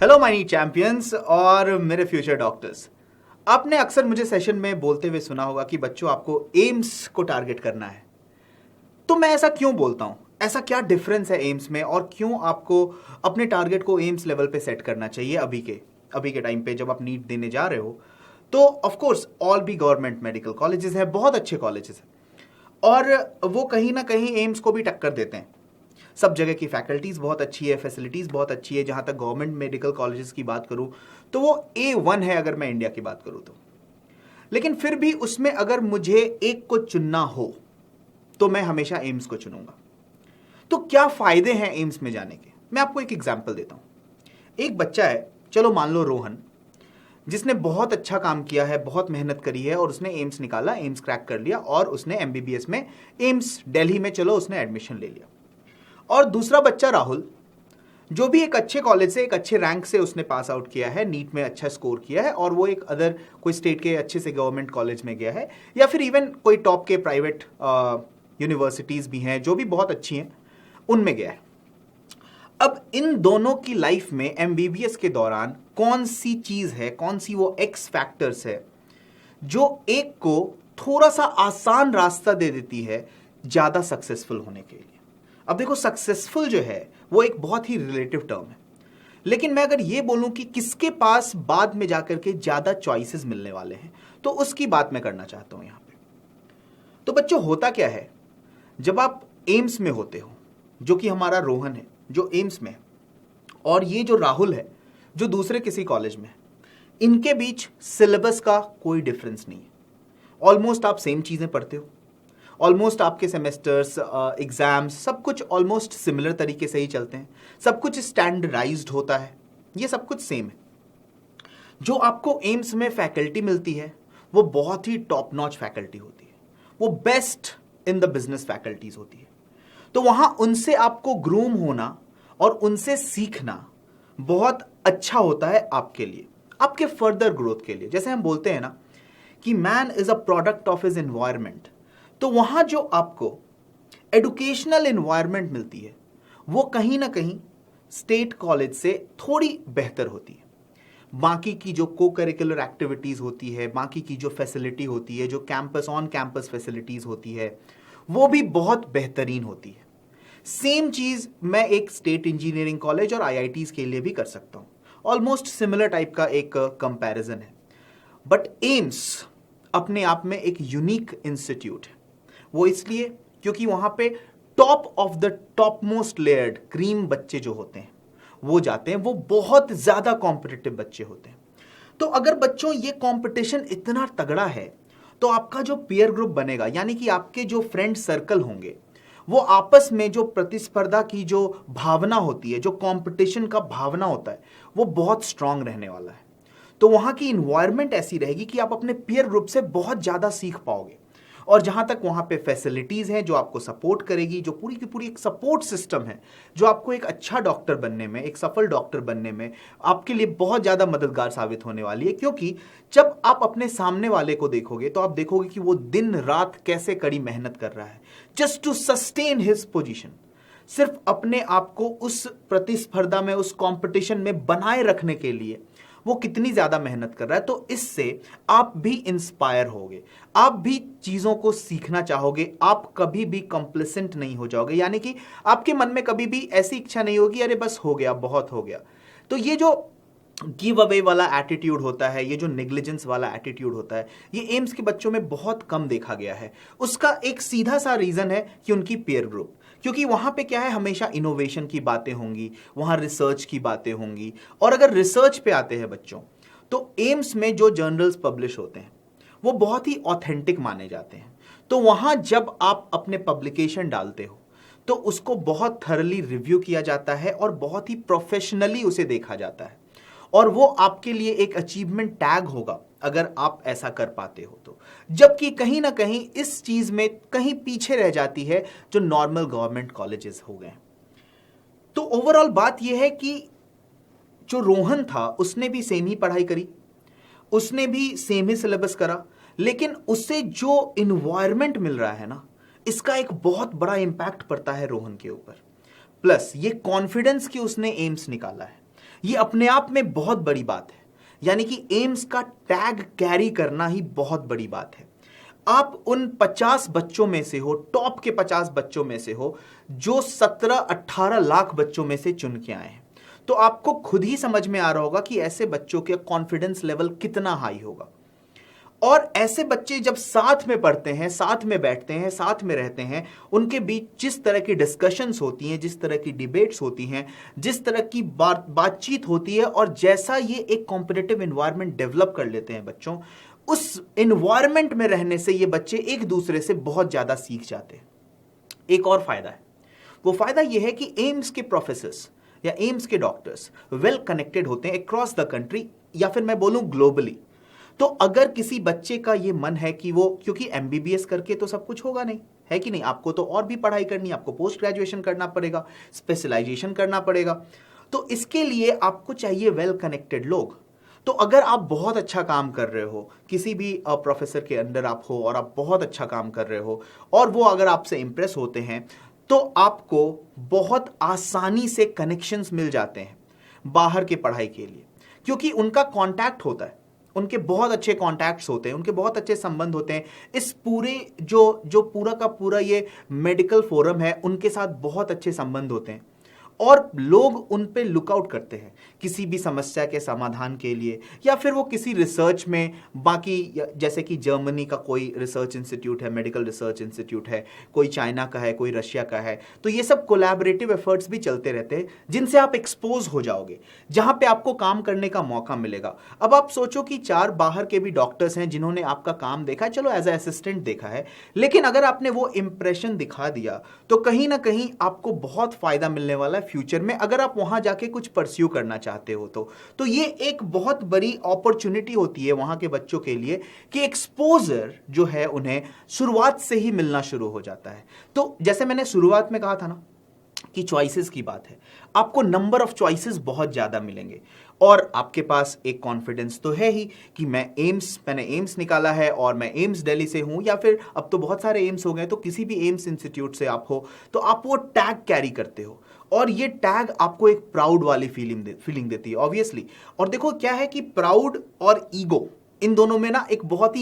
Hello my champions और मेरे future doctors. आपने अक्सर मुझे सेशन में बोलते हुए सुना होगा कि बच्चों आपको एम्स को टारगेट करना है। तो मैं ऐसा क्यों बोलता हूं? ऐसा क्या डिफरेंस है एम्स में और क्यों आपको अपने टारगेट को एम्स लेवल पे सेट करना चाहिए अभी के टाइम पे जब आप नीट देने जा रहे हो? तो ऑफ कोर्स ऑल भी गवर्नमेंट मेडिकल कॉलेजेस हैं, बहुत अच्छे कॉलेजेस हैं और वो कहीं ना कहीं एम्स को भी टक्कर देते हैं। सब जगह की फैकल्टीज बहुत अच्छी है, फैसिलिटीज बहुत अच्छी है। जहां तक गवर्नमेंट मेडिकल कॉलेजेस की बात करूं तो वो A1 है अगर मैं इंडिया की बात करूं तो। लेकिन फिर भी उसमें अगर मुझे एक को चुनना हो तो मैं हमेशा एम्स को चुनूंगा। तो क्या फायदे हैं एम्स में जाने के? मैं आपको एक एग्जाम्पल देता हूं। एक बच्चा है, चलो मान लो रोहन, जिसने बहुत अच्छा काम किया है, बहुत मेहनत करी है और उसने एम्स निकाला, एम्स क्रैक कर लिया और उसने MBBS में एम्स दिल्ली में चलो उसने एडमिशन ले लिया। और दूसरा बच्चा राहुल, जो भी एक अच्छे कॉलेज से, एक अच्छे रैंक से उसने पास आउट किया है, नीट में अच्छा स्कोर किया है और वो एक अदर कोई स्टेट के अच्छे से गवर्नमेंट कॉलेज में गया है या फिर इवन कोई टॉप के प्राइवेट यूनिवर्सिटीज भी हैं जो भी बहुत अच्छी हैं, उनमें गया है। अब इन दोनों की लाइफ में MBBS के दौरान कौन सी चीज है, कौन सी वो एक्स फैक्टर्स है जो एक को थोड़ा सा आसान रास्ता दे देती है ज्यादा सक्सेसफुल होने के लिए? अब देखो, सक्सेसफुल जो है वो एक बहुत ही रिलेटिव टर्म है, लेकिन मैं अगर ये बोलूं कि किसके पास बाद में जाकर के ज्यादा चॉइसेस मिलने वाले हैं तो उसकी बात मैं करना चाहता हूं यहां पे। तो बच्चों, होता क्या है जब आप एम्स में होते हो, जो कि हमारा रोहन है जो एम्स में है, और ये जो राहुल है जो दूसरे किसी कॉलेज में है, इनके बीच सिलेबस का कोई डिफरेंस नहीं है। ऑलमोस्ट आप सेम चीजें पढ़ते हो, ऑलमोस्ट आपके सेमेस्टर्स, एग्जाम्स, सब कुछ ऑलमोस्ट सिमिलर तरीके से ही चलते हैं, सब कुछ स्टैंडर्डाइज्ड होता है, ये सब कुछ सेम है। जो आपको एम्स में फैकल्टी मिलती है वो बहुत ही टॉप नॉच फैकल्टी होती है, वो best in the business faculties होती है। तो वहां उनसे आपको ग्रूम होना और उनसे सीखना बहुत अच्छा होता है आपके लिए, आपके फर्दर ग्रोथ के लिए। जैसे हम बोलते हैं ना कि man is a product of his environment, तो वहां जो आपको एडुकेशनल एनवायरमेंट मिलती है वो कहीं ना कहीं स्टेट कॉलेज से थोड़ी बेहतर होती है। बाकी की जो को करिकुलर एक्टिविटीज होती है, बाकी की जो फैसिलिटी होती है, जो कैंपस ऑन कैंपस फैसिलिटीज होती है, वो भी बहुत बेहतरीन होती है। सेम चीज मैं एक स्टेट इंजीनियरिंग कॉलेज और IITs के लिए भी कर सकता हूं। ऑलमोस्ट सिमिलर टाइप का एक कंपैरिजन है। बट एम्स अपने आप में एक यूनिक इंस्टीट्यूट है। वो इसलिए क्योंकि वहां पे top of the top most layered cream बच्चे जो होते हैं वो जाते हैं, वो बहुत ज्यादा कॉम्पिटिटिव बच्चे होते हैं। तो अगर बच्चों ये कंपटीशन इतना तगड़ा है तो आपका जो पीयर ग्रुप बनेगा, यानी कि आपके जो फ्रेंड सर्कल होंगे, वो आपस में जो प्रतिस्पर्धा की जो भावना होती है, जो कंपटीशन का भावना होता है, वो बहुत स्ट्रांग रहने वाला है। तो वहां की इन्वायरमेंट ऐसी रहेगी कि आप अपने पीयर ग्रुप से बहुत ज्यादा सीख पाओगे। और जहां तक वहां पे फैसिलिटीज हैं जो आपको सपोर्ट करेगी, जो पूरी की पूरी एक सपोर्ट सिस्टम है जो आपको एक अच्छा डॉक्टर बनने में, एक सफल डॉक्टर बनने में आपके लिए बहुत ज्यादा मददगार साबित होने वाली है। क्योंकि जब आप अपने सामने वाले को देखोगे तो आप देखोगे कि वो दिन रात कैसे कड़ी मेहनत कर रहा है just to sustain his position, सिर्फ अपने आप को उस प्रतिस्पर्धा में, उस कंपटीशन में बनाए रखने के लिए वो कितनी ज्यादा मेहनत कर रहा है। तो इससे आप भी इंस्पायर होगे, आप भी चीजों को सीखना चाहोगे, आप कभी भी कंप्लेसेंट नहीं हो जाओगे, यानी कि आपके मन में कभी भी ऐसी इच्छा नहीं होगी अरे बस हो गया, बहुत हो गया। तो ये जो गिव अवे वाला एटीट्यूड होता है, ये जो नेग्लिजेंस वाला एटीट्यूड होता है, ये एम्स के बच्चों में बहुत कम देखा गया है। उसका एक सीधा सा रीजन है कि उनकी पीयर ग्रुप, क्योंकि वहां पे क्या है, हमेशा इनोवेशन की बातें होंगी, वहां रिसर्च की बातें होंगी। और अगर रिसर्च पे आते हैं बच्चों, तो एम्स में जो जर्नल्स पब्लिश होते हैं वो बहुत ही ऑथेंटिक माने जाते हैं। तो वहां जब आप अपने पब्लिकेशन डालते हो तो उसको बहुत थरली रिव्यू किया जाता है और बहुत ही प्रोफेशनली उसे देखा जाता है, और वो आपके लिए एक अचीवमेंट टैग होगा अगर आप ऐसा कर पाते हो तो। जबकि कहीं ना कहीं इस चीज में कहीं पीछे रह जाती है जो नॉर्मल गवर्नमेंट कॉलेजेस हो गए। तो ओवरऑल बात यह है कि जो रोहन था उसने भी सेम ही पढ़ाई करी, उसने भी सेम ही सिलेबस करा, लेकिन उससे जो इन्वायरमेंट मिल रहा है ना, इसका एक बहुत बड़ा इंपैक्ट पड़ता है रोहन के ऊपर। प्लस ये कॉन्फिडेंस कि उसने एम्स निकाला है, ये अपने आप में बहुत बड़ी बात है। यानी कि एम्स का टैग कैरी करना ही बहुत बड़ी बात है। आप उन 50 बच्चों में से हो, टॉप के 50 बच्चों में से हो, जो 17-18 लाख बच्चों में से चुन के आए हैं। तो आपको खुद ही समझ में आ रहा होगा कि ऐसे बच्चों के कॉन्फिडेंस लेवल कितना हाई होगा। और ऐसे बच्चे जब साथ में पढ़ते हैं, साथ में बैठते हैं, साथ में रहते हैं, उनके बीच जिस तरह की डिस्कशंस होती हैं, जिस तरह की डिबेट्स होती हैं, जिस तरह की बातचीत होती है, और जैसा ये एक कॉम्पिटिटिव एनवायरनमेंट डेवलप कर लेते हैं बच्चों, उस एनवायरनमेंट में रहने से ये बच्चे एक दूसरे से बहुत ज्यादा सीख जाते हैं। एक और फायदा है, वो फायदा ये है कि एम्स के प्रोफेसर्स या एम्स के डॉक्टर्स वेल कनेक्टेड होते हैं अक्रॉस द कंट्री, या फिर मैं बोलूं ग्लोबली। तो अगर किसी बच्चे का ये मन है कि वो, क्योंकि एमबीबीएस करके तो सब कुछ होगा नहीं, है कि नहीं, आपको तो और भी पढ़ाई करनी है, आपको पोस्ट ग्रेजुएशन करना पड़ेगा, स्पेशलाइजेशन करना पड़ेगा। तो इसके लिए आपको चाहिए वेल कनेक्टेड लोग। तो अगर आप बहुत अच्छा काम कर रहे हो, किसी भी प्रोफेसर के अंडर आप हो और आप बहुत अच्छा काम कर रहे हो, और वो अगर आपसे इंप्रेस होते हैं, तो आपको बहुत आसानी से कनेक्शंस मिल जाते हैं बाहर के पढ़ाई के लिए, क्योंकि उनका कांटेक्ट होता है, उनके बहुत अच्छे कॉन्टैक्ट्स होते हैं, उनके बहुत अच्छे संबंध होते हैं। इस पूरे जो पूरा का पूरा ये मेडिकल फोरम है, उनके साथ बहुत अच्छे संबंध होते हैं, और लोग उन पे लुकआउट करते हैं किसी भी समस्या के समाधान के लिए, या फिर वो किसी रिसर्च में, बाकी जैसे कि जर्मनी का कोई रिसर्च इंस्टीट्यूट है, मेडिकल रिसर्च इंस्टीट्यूट है, कोई चाइना का है, कोई रशिया का है, तो ये सब कोलैबोरेटिव एफर्ट्स भी चलते रहते हैं, जिनसे आप एक्सपोज हो जाओगे, जहां पे आपको काम करने का मौका मिलेगा। अब आप सोचो कि 4 बाहर के भी डॉक्टर्स हैं जिन्होंने आपका काम देखा है, चलो एज ए असिस्टेंट देखा है, लेकिन अगर आपने वो इंप्रेशन दिखा दिया, तो कहीं ना कहीं आपको बहुत फायदा मिलने वाला है फ्यूचर में, अगर आप वहां जाके कुछ परस्यू करना चाहते हो। तो ये एक बहुत बड़ी अपॉर्चुनिटी होती है वहां के बच्चों के लिए कि एक्सपोजर जो है उन्हें शुरुआत से ही मिलना शुरू हो जाता है। तो जैसे मैंने शुरुआत में कहा था ना कि चॉइसेस की बात है, आपको नंबर ऑफ चॉइसेस बहुत ज्यादा मिलेंगे, और आपके पास एक कॉन्फिडेंस तो है ही कि मैंने एम्स निकाला है और मैं एम्स दिल्ली से हूं, या फिर अब तो बहुत सारे एम्स हो गए, तो किसी भी एम्स इंस्टीट्यूट से आप हो, तो आप वो टैग कैरी करते हो, और ये टैग आपको एक प्राउड वाली फीलिंग देती है ऑब्वियसली। और देखो क्या है कि प्राउड और ईगो, इन दोनों में ना एक बहुत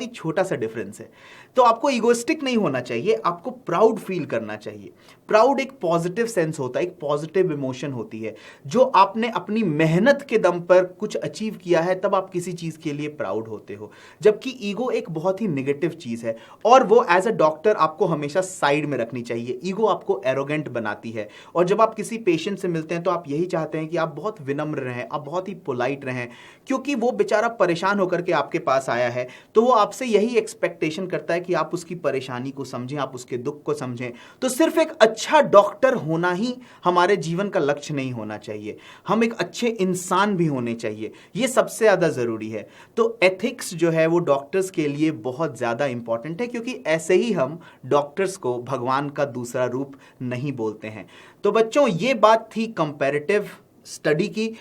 ही छोटा सा डिफरेंस है। तो आपको ईगोइस्टिक नहीं होना चाहिए, आपको प्राउड फील करना चाहिए। प्राउड एक पॉजिटिव सेंस होता है, एक पॉजिटिव इमोशन होती है, जो आपने अपनी मेहनत के दम पर कुछ अचीव किया है, तब आप किसी चीज के लिए प्राउड होते हो। जबकि ईगो एक बहुत ही नेगेटिव चीज है, और वो एज अ डॉक्टर आपको हमेशा साइड में रखनी चाहिए। ईगो आपको एरोगेंट बनाती है, और जब आप किसी पेशेंट से मिलते हैं तो आप यही चाहते हैं कि आप बहुत विनम्र रहें, आप बहुत ही पोलाइट रहें, क्योंकि वो बेचारा परेशान होकर के आपके पास आया है, तो वो आपसे यही एक्सपेक्टेशन करता है कि आप उसकी परेशानी को समझें, आप उसके दुख को समझें। तो सिर्फ एक अच्छा डॉक्टर होना ही हमारे जीवन का लक्ष्य नहीं होना चाहिए, हम एक अच्छे इंसान भी होने चाहिए, ये सबसे ज्यादा जरूरी है। तो एथिक्स जो है वो डॉक्टर्स के लिए बहुत ज्यादा इंपॉर्टेंट है, क्योंकि ऐसे ही हम डॉक्टर्स को भगवान का दूसरा रूप नहीं बोलते हैं। तो बच्चों, ये बात थी कंपैरेटिव स्टडी की,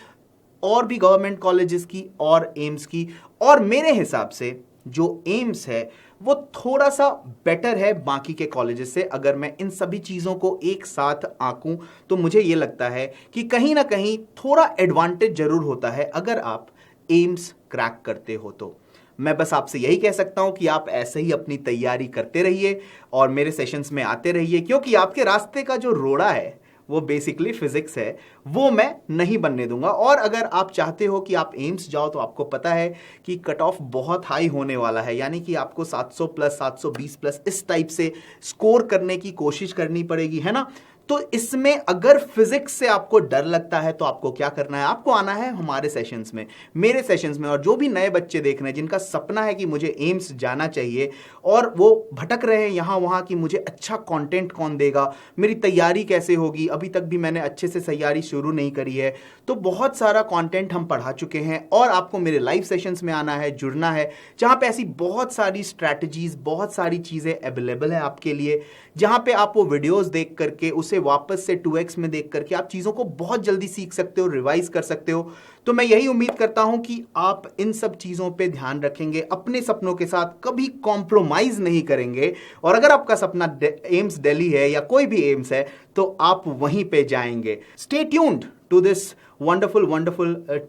और भी गवर्नमेंट कॉलेजेस की और एम्स की। और मेरे हिसाब से जो एम्स है वो थोड़ा सा बेटर है बाकी के कॉलेजेस से। अगर मैं इन सभी चीजों को एक साथ आंकूं, तो मुझे ये लगता है कि कहीं ना कहीं थोड़ा एडवांटेज जरूर होता है अगर आप एम्स क्रैक करते हो। तो मैं बस आपसे यही कह सकता हूं कि आप ऐसे ही अपनी तैयारी करते रहिए और मेरे सेशंस में आते रहिए, क्योंकि आपके रास्ते का जो रोड़ा है वो बेसिकली फिजिक्स है, वो मैं नहीं बनने दूंगा। और अगर आप चाहते हो कि आप एम्स जाओ, तो आपको पता है कि कट ऑफ बहुत हाई होने वाला है, यानी कि आपको 700 प्लस 720 प्लस इस टाइप से स्कोर करने की कोशिश करनी पड़ेगी, है ना। तो इसमें अगर फिजिक्स से आपको डर लगता है, तो आपको क्या करना है, आपको आना है हमारे सेशंस में, मेरे सेशंस में। और जो भी नए बच्चे देख रहे हैं जिनका सपना है कि मुझे एम्स जाना चाहिए, और वो भटक रहे हैं यहाँ वहाँ कि मुझे अच्छा कंटेंट कौन देगा, मेरी तैयारी कैसे होगी, अभी तक भी मैंने अच्छे से तैयारी शुरू नहीं करी है, तो बहुत सारा कंटेंट हम पढ़ा चुके हैं। और आपको मेरे लाइव सेशंस में आना है, जुड़ना है, जहाँ पे ऐसी बहुत सारी स्ट्रैटेजीज, बहुत सारी चीज़ें अवेलेबल है आपके लिए, जहाँ पे आप वो वीडियोस देख करके उसे वापस से 2x में देख करके आप चीज़ों को बहुत जल्दी सीख सकते हो, रिवाइज कर सकते हो। तो मैं यही उम्मीद करता हूं कि आप इन सब चीज़ों पे ध्यान रखेंगे, अपने सपनों के साथ कभी कॉम्प्रोमाइज नहीं करेंगे। और अगर आपका सपना एम्स दिल्ली है या कोई भी एम्स है, तो आप वहीं पे जाएंगे। Stay tuned to this wonderful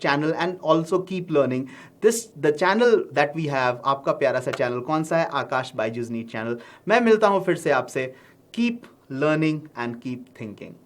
channel, and also keep learning. The channel that we have, आपका प्यारा सा चैनल कौन सा है? आकाश बायजूस नीट चैनल. मैं मिलता हूँ फिर से आपसे. Keep learning and keep thinking.